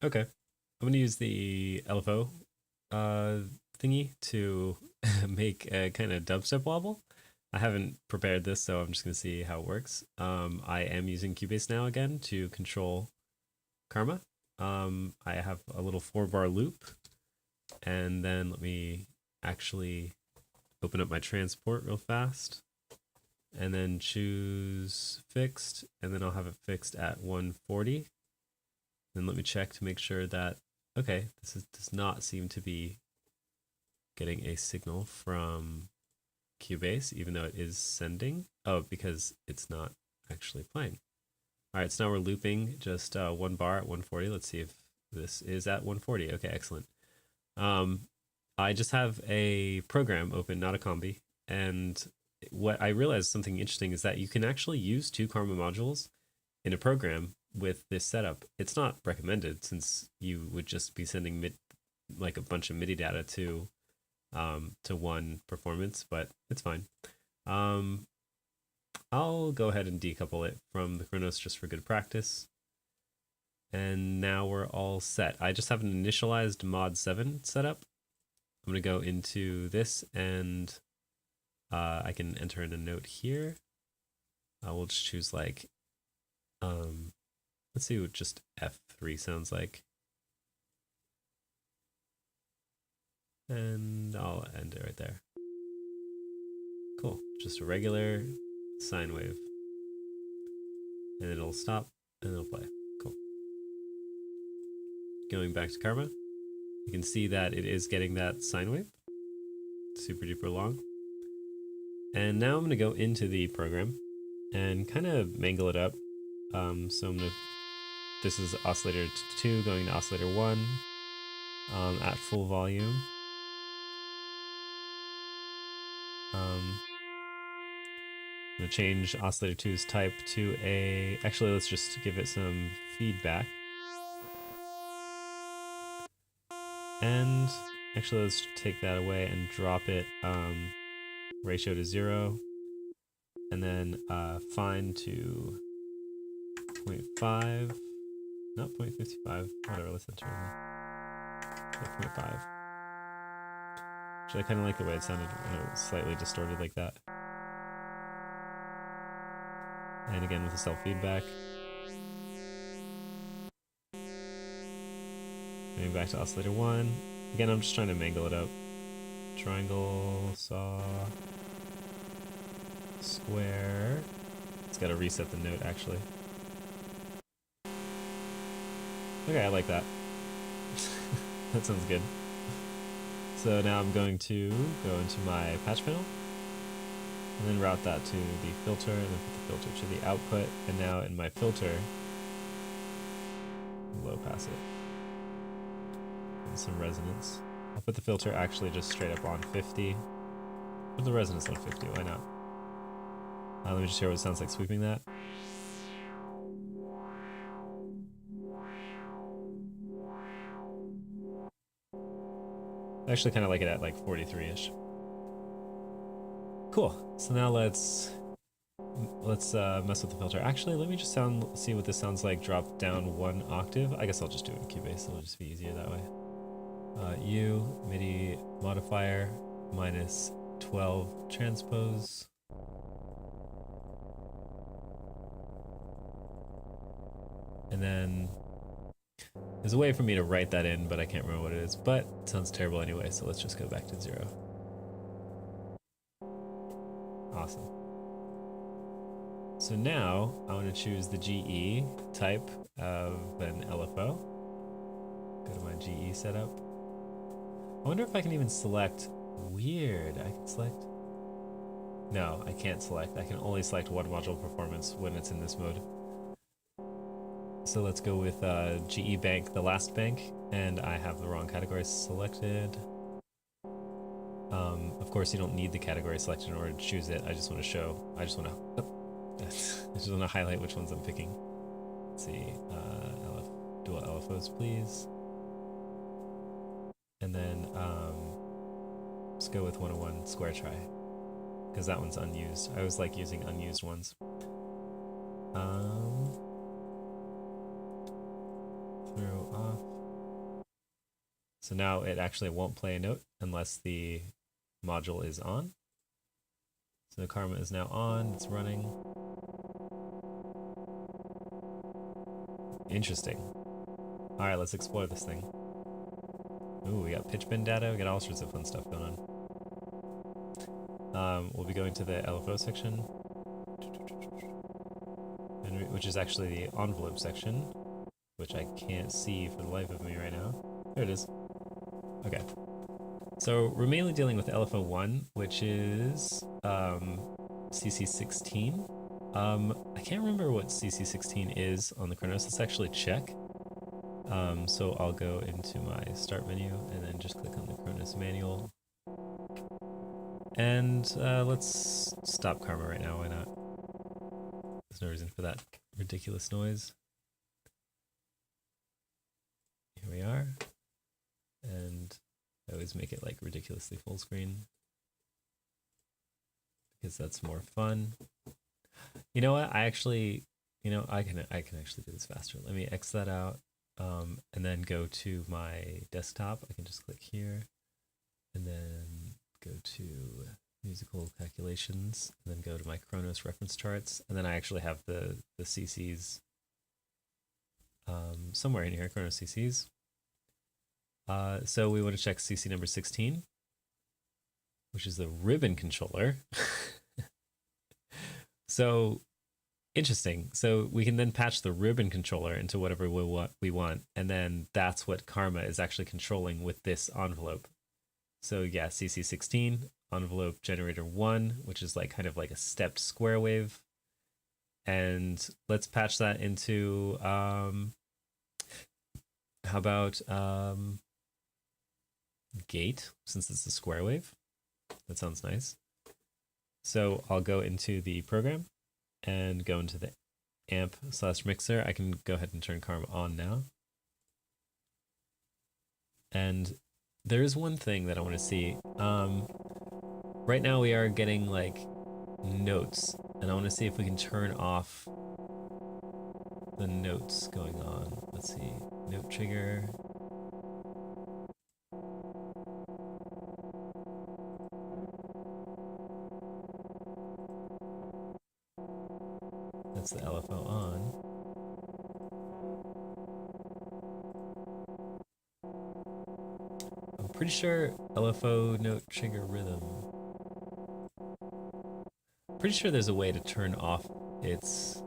Okay. I'm gonna use the LFO uh, thingy to make a kind of dubstep wobble. I haven't prepared this, so I'm just gonna see how it works. I am using Cubase now again to control Karma. I have a little 4-bar loop, and then let me actually open up my transport real fast, and then choose fixed, and then I'll have it fixed at 140. Then let me check to make sure that, okay, does not seem to be getting a signal from Cubase, even though it is sending. Oh, because it's not actually playing. All right, so now we're looping just 1 bar at 140. Let's see if this is at 140. Okay, excellent. I just have a program open, not a combi. And what I realized something interesting is that you can actually use 2 Karma modules in a program with this setup. It's not recommended since you would just be sending like a bunch of MIDI data to one performance, but it's fine. I'll go ahead and decouple it from the Kronos just for good practice. And now we're all set. I just have an initialized mod 7 setup. I'm going to go into this and I can enter in a note here. We'll just choose like, let's see what just F3 sounds like. And I'll end it right there. Cool, just a regular sine wave. And it'll stop and it'll play. Cool. Going back to Karma, you can see that it is getting that sine wave. Super duper long. And now I'm going to go into the program and kind of mangle it up. So I'm going to, this is oscillator 2 going to oscillator 1 at full volume. I'm going to change oscillator 2's type to a, actually let's just give it some feedback. And actually let's take that away and drop it ratio to 0. And then fine to 0.5, not 0.55, whatever, let's enter in 0.5. Actually, I kind of like the way it sounded when it was slightly distorted like that. And again with the self-feedback. Moving back to oscillator 1. Again, I'm just trying to mangle it up. Triangle, saw, square. It's got to reset the note actually. Okay, I like that. That sounds good. So now I'm going to go into my patch panel and then route that to the filter and then put the filter to the output. And now in my filter, low pass it. And some resonance. I'll put the filter actually just straight up on 50. Put the resonance on 50, why not? Let me just hear what it sounds like sweeping that. I actually kind of like it at like 43-ish. Cool. So now let's mess with the filter. Actually, let me just see what this sounds like. Drop down 1 octave. I guess I'll just do it in Cubase. It'll just be easier that way. U MIDI modifier minus 12 transpose. And then there's a way for me to write that in, but I can't remember what it is. But it sounds terrible anyway, so let's just go back to 0. Awesome. So now I want to choose the GE type of an LFO. Go to my GE setup. I wonder if I can even select. Weird. I can select. No, I can't select. I can only select 1 module performance when it's in this mode. So let's go with GE Bank, the last bank, and I have the wrong category selected. Of course, you don't need the category selected in order to choose it. I just want to show. I just want to highlight which ones I'm picking. Let's see, dual LFOs, please. And then let's go with 101 square try, because that one's unused. I always like using unused ones. Throw off. So now it actually won't play a note unless the module is on. So Karma is now on, it's running. Interesting. All right, let's explore this thing. Ooh, we got pitch bend data, we got all sorts of fun stuff going on. We'll be going to the LFO section, which is actually the envelope section, which I can't see for the life of me right now. There it is. Okay. So we're mainly dealing with LFO1, which is CC16. I can't remember what CC16 is on the Kronos. Let's actually check. So I'll go into my start menu and then just click on the Kronos manual. And let's stop Karma right now, why not? There's no reason for that ridiculous noise. Here we are. And I always make it like ridiculously full screen because that's more fun. You know what? I actually, I can actually do this faster. Let me X that out, and then go to my desktop. I can just click here, and then go to musical calculations, and then go to my Kronos reference charts, and then I actually have the CCs somewhere in here, Kronos CCs. So we want to check CC number 16, which is the ribbon controller. So interesting. So we can then patch the ribbon controller into whatever we want, and then that's what Karma is actually controlling with this envelope. So yeah, CC16, envelope generator 1, which is like kind of like a stepped square wave. And let's patch that into, how about gate, since it's a square wave. That sounds nice. So I'll go into the program and go into the amp/mixer. I can go ahead and turn Karma on now. And there is one thing that I want to see. Right now we are getting like notes, and I want to see if we can turn off the notes going on. Let's see, note trigger. That's the LFO on. I'm pretty sure LFO note trigger rhythm. Pretty sure there's a way to turn off its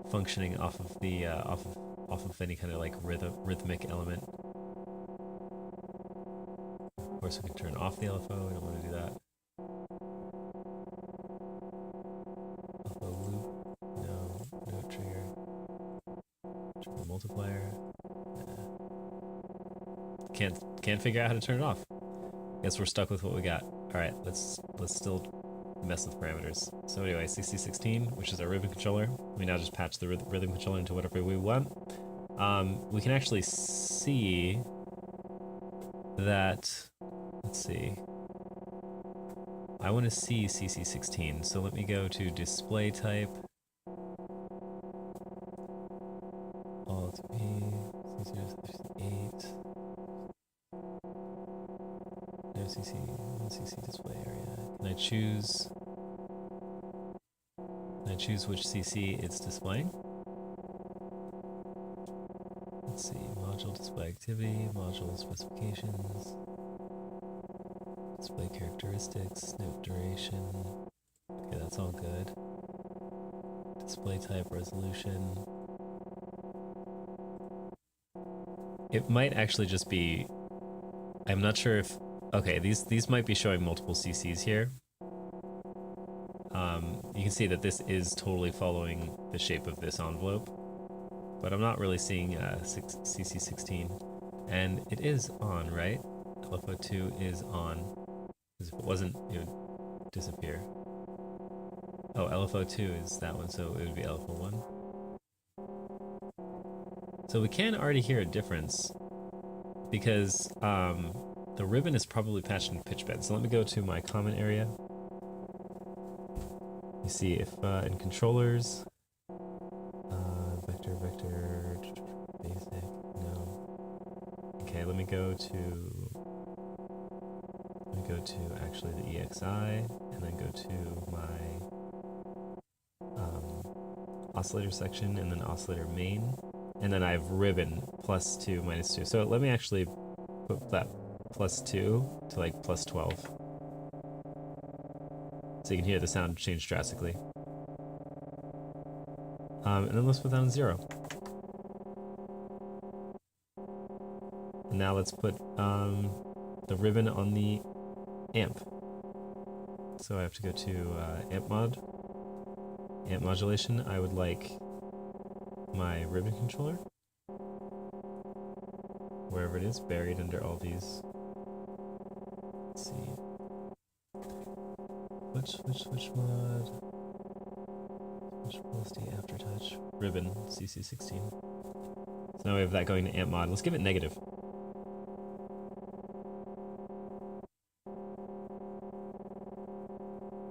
functioning off of the off of any kind of like rhythmic element. Of course, we can turn off the LFO. I don't want to do that. LFO loop, no. Note trigger. Trigger multiplier. Yeah. Can't figure out how to turn it off. Guess we're stuck with what we got. All right, let's still mess with parameters. So anyway, CC16, which is our ribbon controller. We now just patch the rhythm controller into whatever we want. We can actually see that, let's see. I want to see CC16, so let me go to display type. Alt B, C058. No CC display area. Can I choose which CC it's displaying? Let's see, module display activity, module specifications, display characteristics, note duration. Okay, that's all good. Display type, resolution. It might actually just be, I'm not sure if, okay, these might be showing multiple CCs here. You can see that this is totally following the shape of this envelope, but I'm not really seeing CC16, and it is on, right? LFO2 is on, because if it wasn't, it would disappear. Oh, LFO2 is that one, so it would be LFO1. So we can already hear a difference, because the ribbon is probably patched in pitch bend. So let me go to my comment area. You see if in controllers, vector, basic, no. Okay, let me go to actually the EXI, and then go to my oscillator section, and then oscillator main, and then I have ribbon +2, -2. So let me actually put that +2 to like +12, so you can hear the sound change drastically. And then let's put that on 0. And now let's put the ribbon on the amp. So I have to go to amp modulation. I would like my ribbon controller, wherever it is, buried under all these. Let's see. Which mod? Which velocity aftertouch? Ribbon, CC16. So now we have that going to amp mod. Let's give it negative.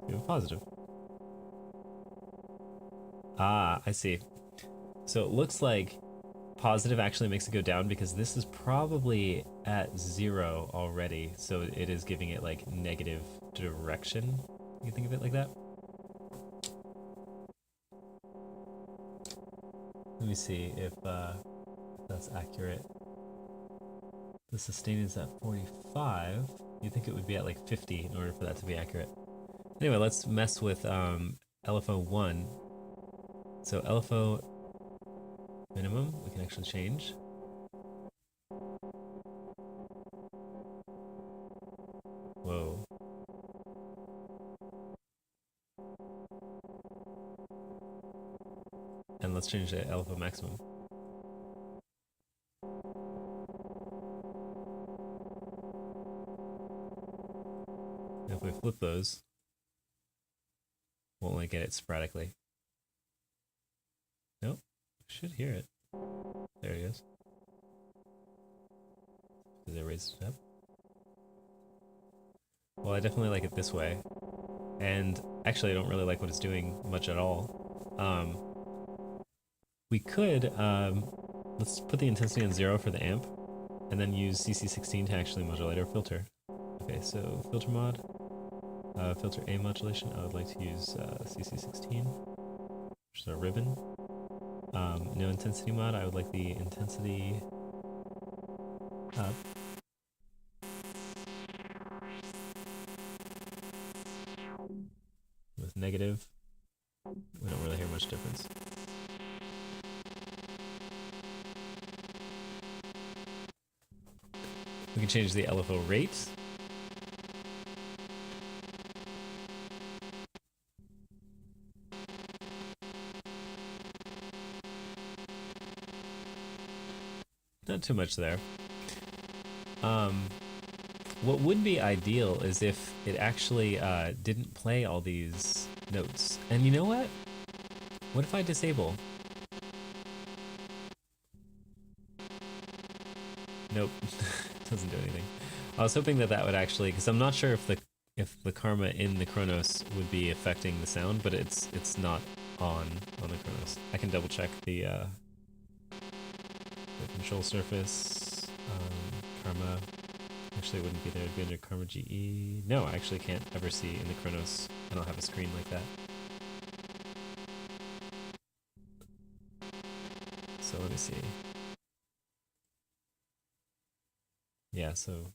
Give it positive. Ah, I see. So it looks like positive actually makes it go down because this is probably at 0 already. So it is giving it like negative direction. You think of it like that? Let me see if that's accurate. The sustain is at 45. You'd think it would be at like 50 in order for that to be accurate. Anyway, let's mess with LFO1. So LFO minimum, we can actually change. Whoa. And let's change the LFO maximum. And if we flip those, we'll only get it sporadically. Nope, should hear it. There he is. Did I raise it up? Well, I definitely like it this way. And actually, I don't really like what it's doing much at all. We could, let's put the intensity on 0 for the amp, and then use CC16 to actually modulate our filter. Okay, so filter mod, filter A modulation, I would like to use CC16, which is our ribbon. No intensity mod, I would like the intensity up. With negative, we don't really hear much difference. We can change the LFO rate. Not too much there. What would be ideal is if it actually didn't play all these notes. And you know what? What if I disable? Nope, doesn't do anything. I was hoping that that would actually, because I'm not sure if the karma in the Kronos would be affecting the sound, but it's not on the Kronos. I can double check the control surface, karma. Actually, it wouldn't be there. It'd be under karma GE. No, I actually can't ever see in the Kronos. I don't have a screen like that. So let me see. Yeah, so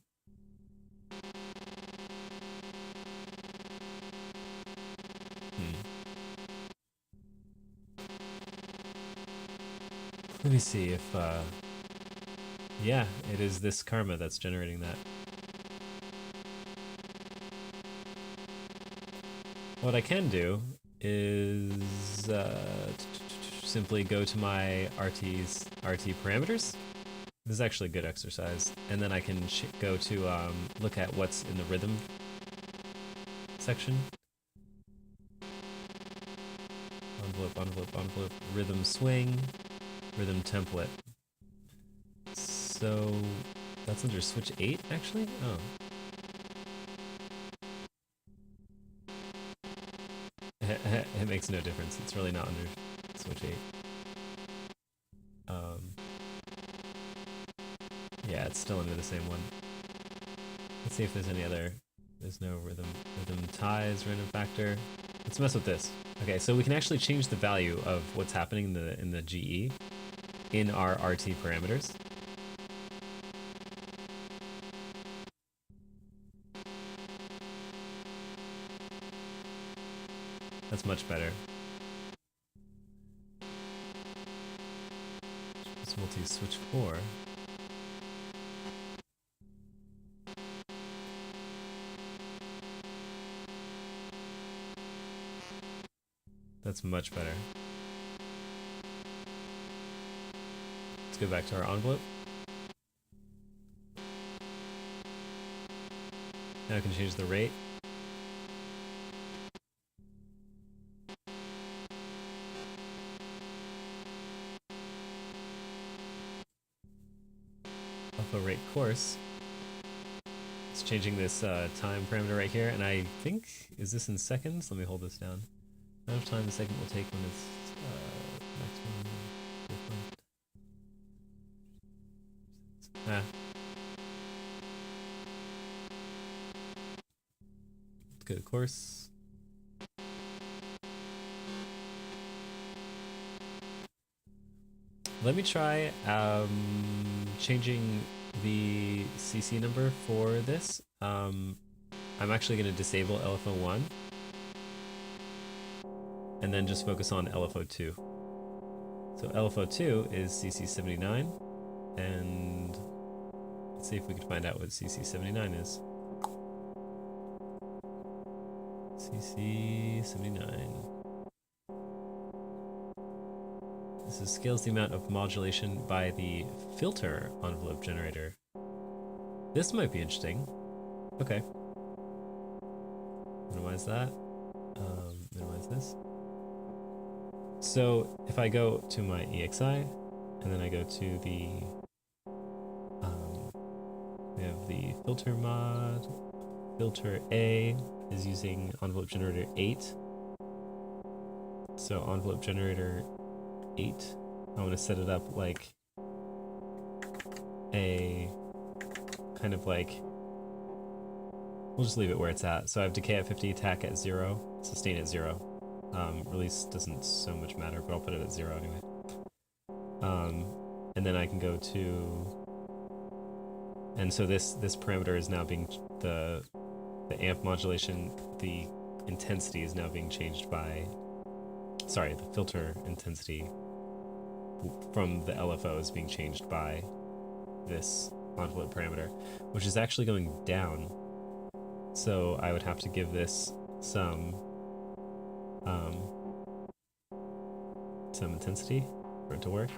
let me see if yeah, it is this karma that's generating that. What I can do is simply go to my RT parameters. This is actually a good exercise. And then I can go to look at what's in the rhythm section. Envelope, rhythm swing, rhythm template. So that's under switch 8 actually? Oh. It makes no difference. It's really not under switch 8. Yeah, it's still under the same one. Let's see if there's any other. There's no rhythm ties, random factor. Let's mess with this. Okay, so we can actually change the value of what's happening in the GE in our RT parameters. That's much better. It's multi-switch 4. That's much better. Let's go back to our envelope. Now I can change the rate. LFO rate course. It's changing this time parameter right here, and I think, is this in seconds? Let me hold this down. How much time the second will take when it's maximum? Ah. Let's go to course. Let me try changing the CC number for this. I'm actually going to disable LFO1 and then just focus on LFO2. So LFO2 is CC79, and let's see if we can find out what CC79 is. CC79. This scales the amount of modulation by the filter envelope generator. This might be interesting. Okay. Minimize that. Minimize this. So if I go to my EXI, and then I go to the, we have the filter mod. Filter A is using envelope generator 8. So envelope generator 8, I want to set it up like a kind of like, we'll just leave it where it's at. So I have decay at 50, attack at 0, sustain at 0. Release doesn't so much matter, but I'll put it at 0 anyway. And then I can go to, and so this parameter is now being, the amp modulation, the intensity is now being changed by, sorry, the filter intensity from the LFO is being changed by this envelope parameter, which is actually going down. So I would have to give this some intensity for it to work.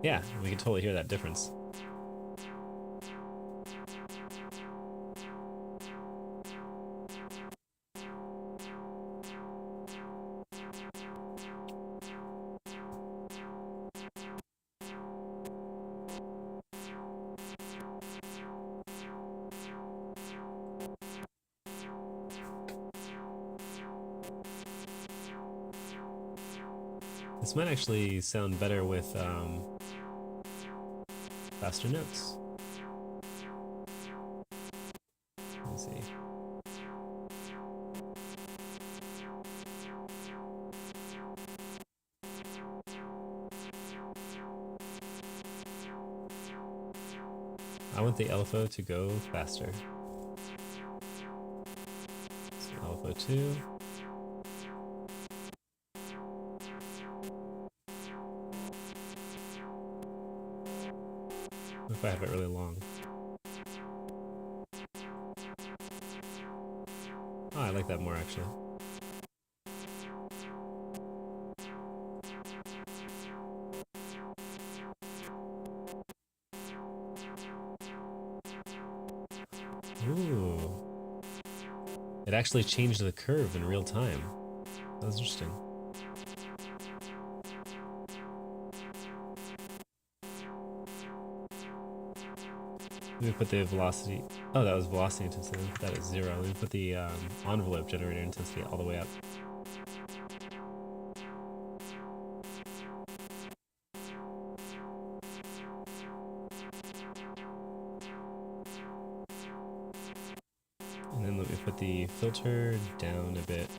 Yeah, we can totally hear that difference. This might actually sound better with faster notes. Let's see. I want the LFO to go faster. So LFO 2. What if I have it really long? Oh, I like that more actually. Ooh. It actually changed the curve in real time. That was interesting. Let me put the velocity. Oh, that was velocity intensity. Let me put that at 0. Let me put the envelope generator intensity all the way up. put the filter down a bit.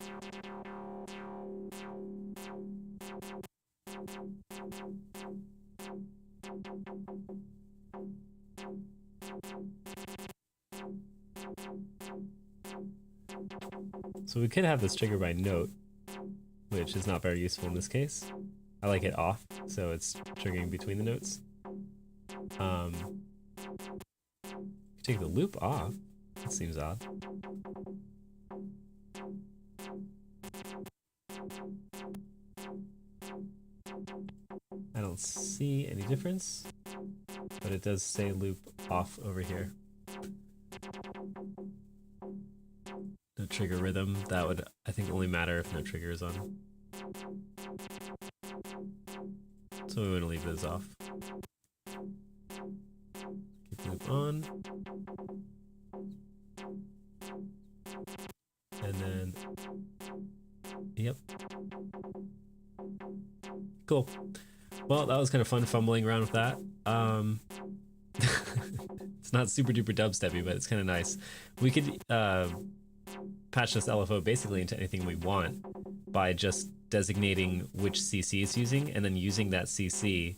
So we could have this trigger by note, which is not very useful in this case. I like it off, so it's triggering between the notes. Take the loop off. That seems odd. I don't see any difference, but it does say loop off over here. No trigger rhythm. That would, I think, only matter if no trigger is on. So we want to leave those off. Keep loop on. And then, yep. Cool. Well, that was kind of fun fumbling around with that. It's not super duper dubsteppy, but it's kind of nice. We could patch this LFO basically into anything we want by just designating which CC it's using and then using that CC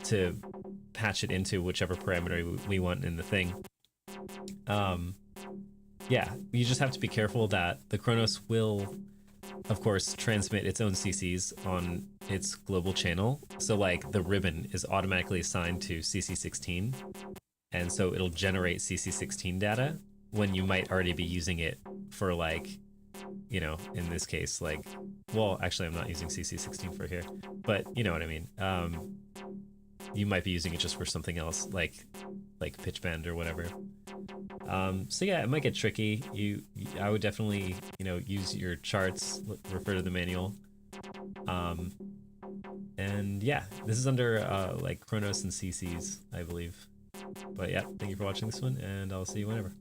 to patch it into whichever parameter we want in the thing. Yeah, you just have to be careful that the Kronos will, of course, transmit its own CCs on its global channel. So like the ribbon is automatically assigned to CC16, and so it'll generate CC16 data when you might already be using it for, like, you know, in this case, like, well, actually I'm not using CC16 for here, but you know what I mean. You might be using it just for something else, like pitch bend or whatever. So yeah, it might get tricky. I would definitely, you know, use your charts, refer to the manual. And yeah, this is under like Kronos and CCs, I believe. But yeah, thank you for watching this one, and I'll see you whenever.